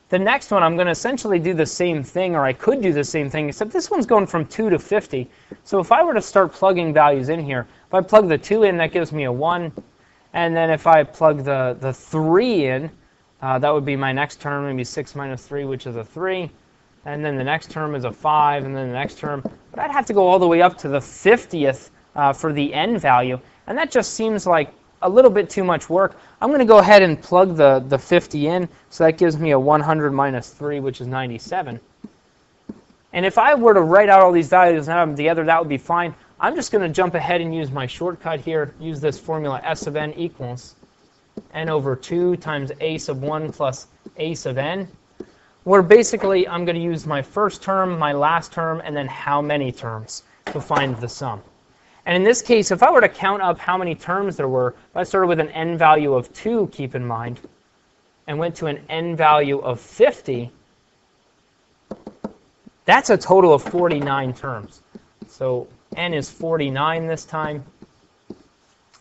The next one, I'm going to essentially do the same thing, or I could do the same thing, except this one's going from 2 to 50. So if I were to start plugging values in here, if I plug the 2 in, that gives me a 1. And then if I plug the 3 in, that would be my next term, maybe 6 minus 3, which is a 3. And then the next term is a 5, and then the next term. But I'd have to go all the way up to the 50th for the n value. And that just seems like a little bit too much work. I'm going to go ahead and plug the 50 in. So that gives me a 100 minus 3, which is 97. And if I were to write out all these values and add them together, that would be fine. I'm just going to jump ahead and use my shortcut here, use this formula S sub n equals n over 2 times a sub 1 plus a sub n, where basically I'm going to use my first term, my last term, and then how many terms to find the sum. And in this case, if I were to count up how many terms there were, if I started with an n value of 2, keep in mind, and went to an n value of 50, that's a total of 49 terms. So n is 49 this time.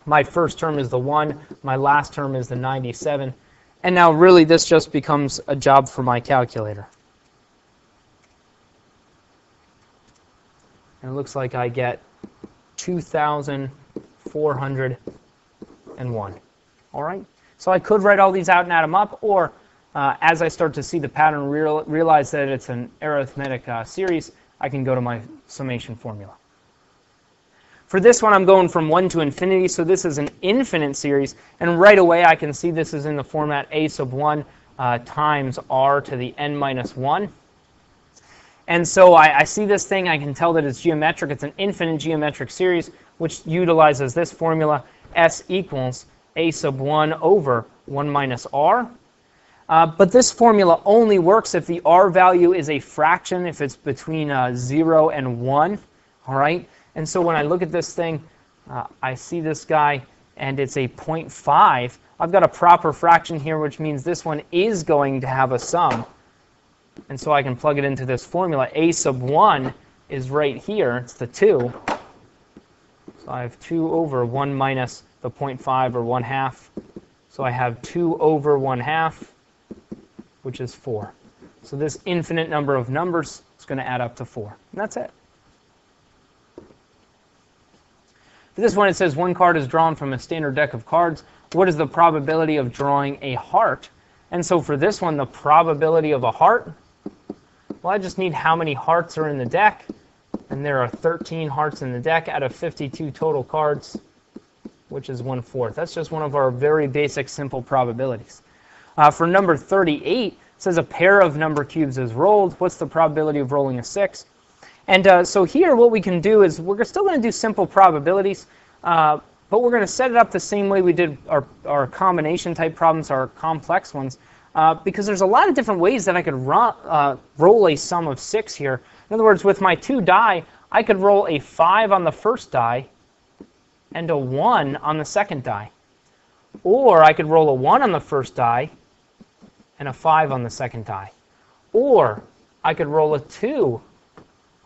My first term is the 1. My last term is the 97. And now really this just becomes a job for my calculator. And it looks like I get 2,401. All right? So I could write all these out and add them up, or as I start to see the pattern, realize that it's an arithmetic series, I can go to my summation formula. For this one, I'm going from 1 to infinity, so this is an infinite series. And right away, I can see this is in the format a sub 1 times r to the n minus 1. And so I see this thing. I can tell that it's geometric. It's an infinite geometric series, which utilizes this formula, s equals a sub 1 over 1 minus r. But this formula only works if the r value is a fraction, if it's between 0 and 1. All right? And so when I look at this thing, I see this guy, and it's a 0.5. I've got a proper fraction here, which means this one is going to have a sum. And so I can plug it into this formula. A sub 1 is right here. It's the 2. So I have 2 over 1 minus the 0.5, or 1/2. So I have 2 over 1/2, which is 4. So this infinite number of numbers is going to add up to 4. And that's it. For this one, it says one card is drawn from a standard deck of cards. What is the probability of drawing a heart? And so for this one, the probability of a heart, well, I just need how many hearts are in the deck. And there are 13 hearts in the deck out of 52 total cards, which is 1/4. That's just one of our very basic, simple probabilities. For number 38, it says a pair of number cubes is rolled. What's the probability of rolling a 6? And so here what we can do is we're still going to do simple probabilities, but we're going to set it up the same way we did our combination type problems, our complex ones, because there's a lot of different ways that I could roll a sum of 6 here. In other words, with my 2 die, I could roll a 5 on the first die and a 1 on the second die. Or I could roll a 1 on the first die and a 5 on the second die. Or I could roll a 2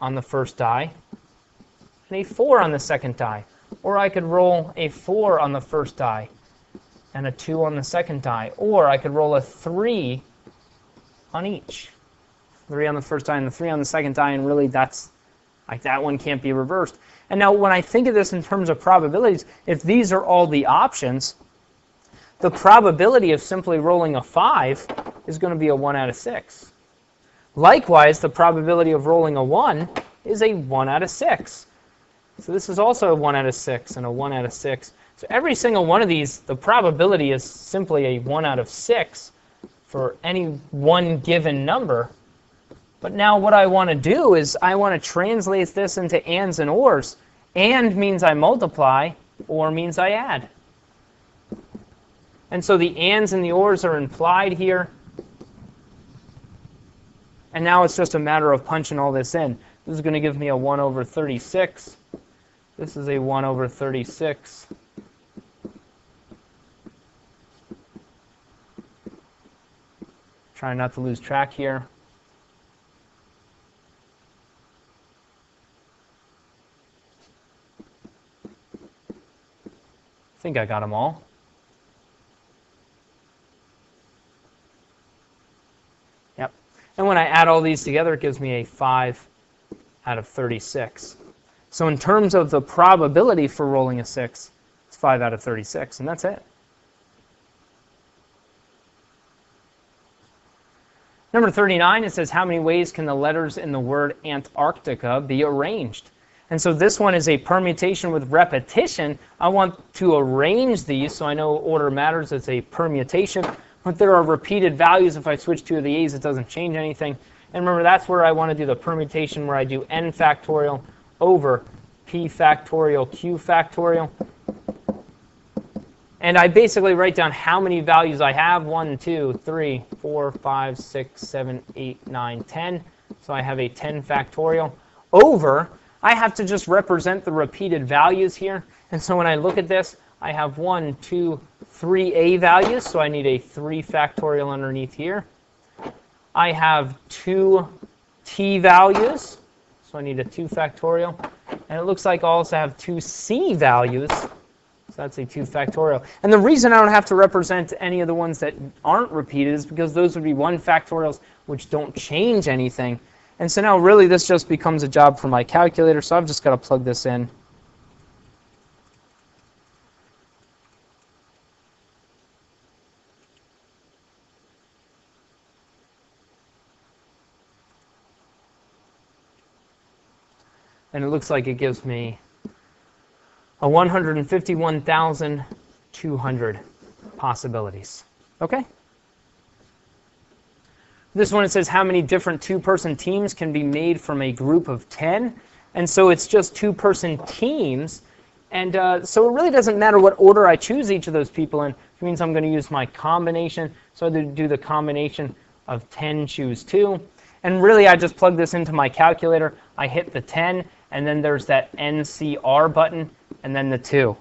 on the first die and a 4 on the second die. Or I could roll a 4 on the first die and a 2 on the second die. Or I could roll a 3 on each. 3 on the first die and the 3 on the second die, and really that's like that one can't be reversed. And now when I think of this in terms of probabilities, if these are all the options, the probability of simply rolling a 5 is going to be a 1 out of 6. Likewise, the probability of rolling a 1 is a 1 out of 6. So this is also a 1 out of 6 and a 1 out of 6. So every single one of these, the probability is simply a 1 out of 6 for any one given number. But now what I want to do is I want to translate this into ands and ors. And means I multiply, or means I add. And so the ands and the ors are implied here. And now it's just a matter of punching all this in. This is going to give me a 1 over 36. This is a 1 over 36. Trying not to lose track here. I think I got them all. And when I add all these together, it gives me a 5 out of 36. So in terms of the probability for rolling a 6, it's 5 out of 36, and that's it. Number 39, it says, how many ways can the letters in the word Antarctica be arranged? And so this one is a permutation with repetition. I want to arrange these, so I know order matters. It's a permutation. But there are repeated values. If I switch two of the a's, it doesn't change anything. And remember, that's where I want to do the permutation, where I do n factorial over p factorial q factorial. And I basically write down how many values I have. 1, 2, 3, 4, 5, 6, 7, 8, 9, 10. So I have a 10 factorial over. I have to just represent the repeated values here. And so when I look at this, I have 1, 2, 3 a values. So I need a 3 factorial underneath here. I have 2 t values. So I need a 2 factorial. And it looks like I also have 2 c values. So that's a 2 factorial. And the reason I don't have to represent any of the ones that aren't repeated is because those would be 1 factorials, which don't change anything. And so now really this just becomes a job for my calculator, so I've just got to plug this in. And it looks like it gives me a 151,200 possibilities. Okay? This one, it says how many different two-person teams can be made from a group of 10. And so it's just two-person teams. And so it really doesn't matter what order I choose each of those people in. It means I'm going to use my combination. So I do the combination of 10, choose 2. And really, I just plug this into my calculator. I hit the 10, and then there's that NCR button, and then the 2.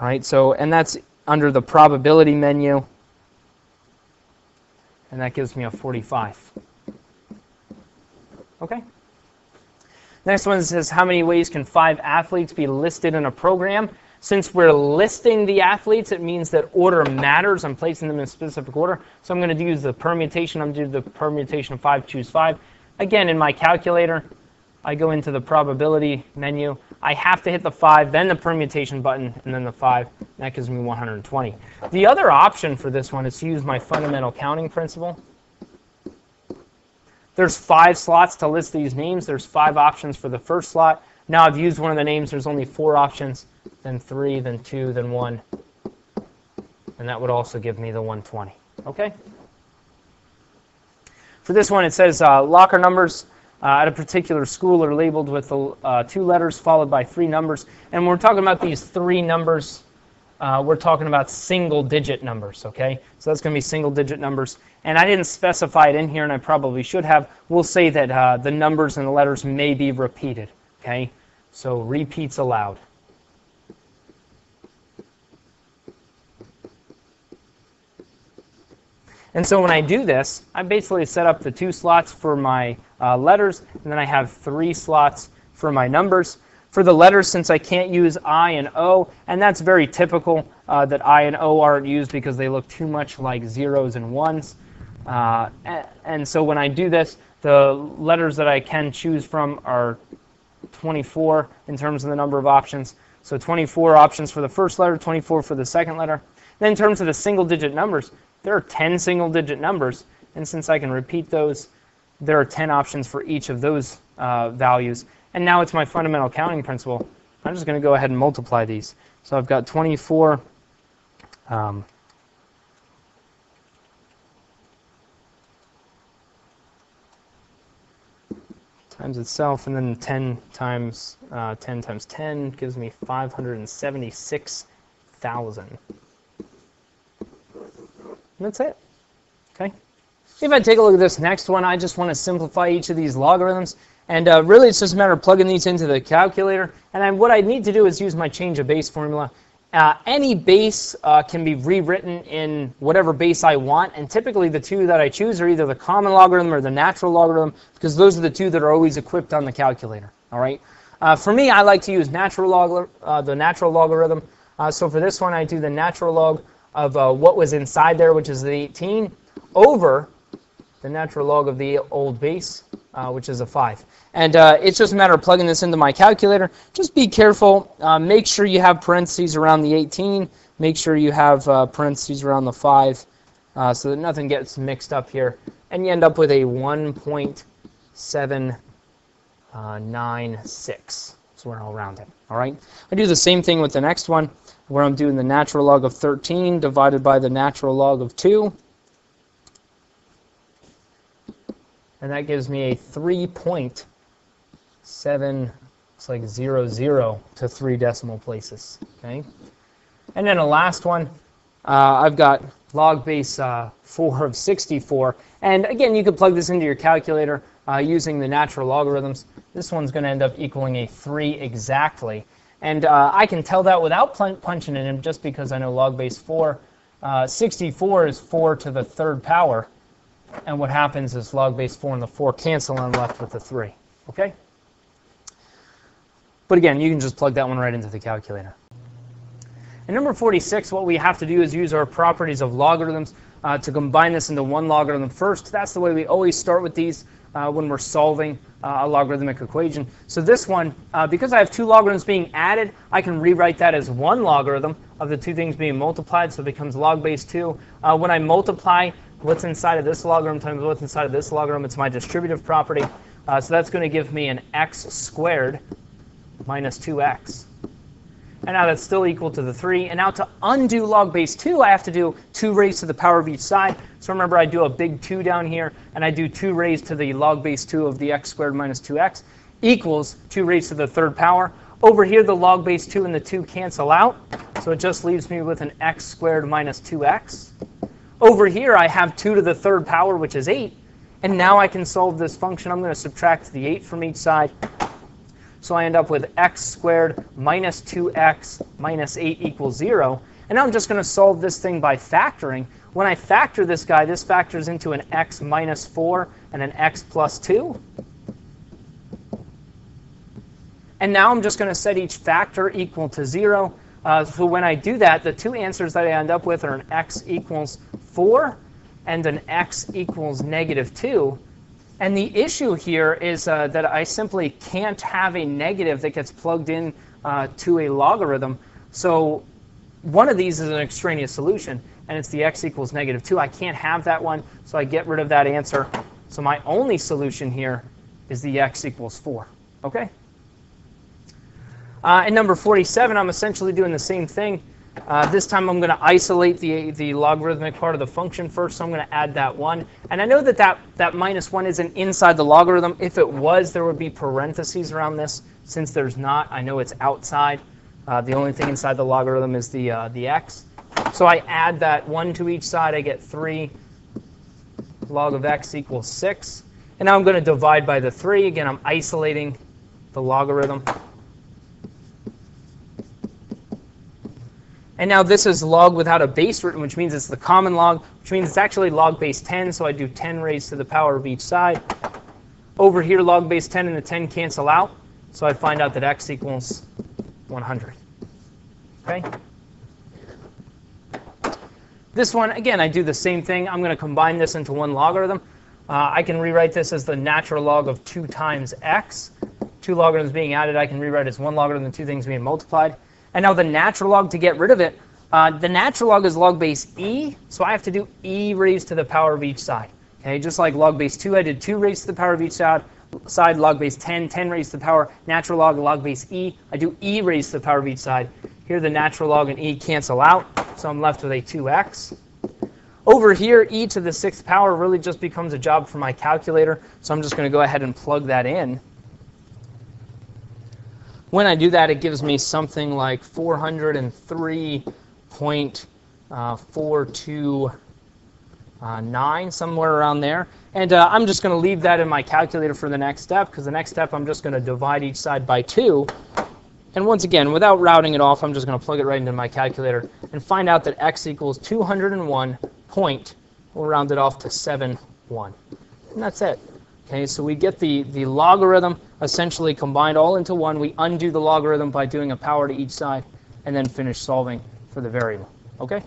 Right? So, and that's under the probability menu. And that gives me a 45. Okay? Next one says, how many ways can 5 athletes be listed in a program? Since we're listing the athletes, it means that order matters. I'm placing them in a specific order. So I'm going to use the permutation. I'm going to do the permutation of 5, choose 5. Again, in my calculator, I go into the probability menu. I have to hit the 5, then the permutation button, and then the 5. That gives me 120. The other option for this one is to use my fundamental counting principle. There's 5 slots to list these names. There's 5 options for the first slot. Now I've used one of the names. There's only 4 options, then 3, then 2, then 1. And that would also give me the 120. Okay? For this one, it says locker numbers at a particular school are labeled with 2 letters followed by 3 numbers. And when we're talking about these 3 numbers, we're talking about single-digit numbers, okay? So that's going to be single-digit numbers. And I didn't specify it in here, and I probably should have. We'll say that the numbers and the letters may be repeated, okay? So repeats allowed. And so when I do this, I basically set up the 2 slots for my letters, and then I have 3 slots for my numbers. For the letters, since I can't use I and O, and that's very typical that I and O aren't used because they look too much like zeros and ones. And so when I do this, the letters that I can choose from are 24 in terms of the number of options. So 24 options for the first letter, 24 for the second letter. Then in terms of the single-digit numbers, there are 10 single-digit numbers. And since I can repeat those, there are 10 options for each of those values. And now it's my fundamental counting principle. I'm just going to go ahead and multiply these. So I've got 24 times itself, and then 10 times 10 gives me 576,000. And that's it. Okay. If I take a look at this next one, I just want to simplify each of these logarithms. And really, it's just a matter of plugging these into the calculator. And what I need to do is use my change of base formula. Any base can be rewritten in whatever base I want. And typically, the 2 that I choose are either the common logarithm or the natural logarithm, because those are the 2 that are always equipped on the calculator. All right. For me, I like to use the natural logarithm. So for this one, I do the natural log of what was inside there, which is the 18, over the natural log of the old base, which is a 5. And it's just a matter of plugging this into my calculator. Just be careful. Make sure you have parentheses around the 18. Make sure you have parentheses around the 5 so that nothing gets mixed up here. And you end up with a 1.796. So where I'll round it. All right. I do the same thing with the next one, where I'm doing the natural log of 13 divided by the natural log of 2. And that gives me a 3.7, it's like 00 to 3 decimal places. Okay. And then the last one, I've got log base 4 of 64. And again, you could plug this into your calculator using the natural logarithms. This one's going to end up equaling a 3 exactly. And I can tell that without punching it in just because I know log base 4. 64 is 4 to the 3rd power. And what happens is log base 4 and the 4 cancel, and I'm left with the 3. Okay? But again, you can just plug that one right into the calculator. In number 46, what we have to do is use our properties of logarithms to combine this into one logarithm first. That's the way we always start with these when we're solving a logarithmic equation. So this one, because I have 2 logarithms being added, I can rewrite that as 1 logarithm of the 2 things being multiplied, so it becomes log base 2. When I multiply what's inside of this logarithm times what's inside of this logarithm, it's my distributive property. So that's going to give me an x squared minus 2x. And now that's still equal to the 3. And now to undo log base 2, I have to do 2 raised to the power of each side. So remember, I do a big 2 down here, and I do 2 raised to the log base 2 of the x squared minus 2x equals 2 raised to the 3rd power. Over here, the log base 2 and the 2 cancel out, so it just leaves me with an x squared minus 2x. Over here, I have 2 to the 3rd power, which is 8. And now I can solve this function. I'm going to subtract the 8 from each side. So I end up with x squared minus 2x minus 8 equals 0. And now I'm just going to solve this thing by factoring. When I factor this guy, this factors into an x minus 4 and an x plus 2. And now I'm just going to set each factor equal to 0. So when I do that, the 2 answers that I end up with are an x equals 4 and an x equals negative 2. And the issue here is that I simply can't have a negative that gets plugged in to a logarithm. So one of these is an extraneous solution, and it's the x equals negative 2. I can't have that one, so I get rid of that answer. So my only solution here is the x equals 4. Okay? In number 47, I'm essentially doing the same thing. This time I'm going to isolate the logarithmic part of the function first, so I'm going to add that 1. And I know that minus 1 isn't inside the logarithm. If it was, there would be parentheses around this. Since there's not, I know it's outside. The only thing inside the logarithm is the x. So I add that 1 to each side. I get 3 log of x equals 6. And now I'm going to divide by the 3. Again, I'm isolating the logarithm. And now this is log without a base written, which means it's the common log, which means it's actually log base 10. So I do 10 raised to the power of each side. Over here, log base 10 and the 10 cancel out. So I find out that x equals 100. Okay? This one, again, I do the same thing. I'm going to combine this into one logarithm. I can rewrite this as the natural log of 2 times x. 2 logarithms being added, I can rewrite as 1 logarithm and 2 things being multiplied. And now the natural log, to get rid of it, the natural log is log base e, so I have to do e raised to the power of each side. Okay, just like log base 2, I did 2 raised to the power of each side, log base 10, 10 raised to the power, natural log base e, I do e raised to the power of each side. Here the natural log and e cancel out, so I'm left with a 2x. Over here, e to the 6th power really just becomes a job for my calculator, so I'm just going to go ahead and plug that in. When I do that, it gives me something like 403.429, somewhere around there. And I'm just going to leave that in my calculator for the next step, because the next step I'm just going to divide each side by 2. And once again, without rounding it off, I'm just going to plug it right into my calculator and find out that x equals 201. We'll round it off to 71. And that's it. Okay, so we get the logarithm essentially combined all into one. We undo the logarithm by doing a power to each side, and then finish solving for the variable. Okay?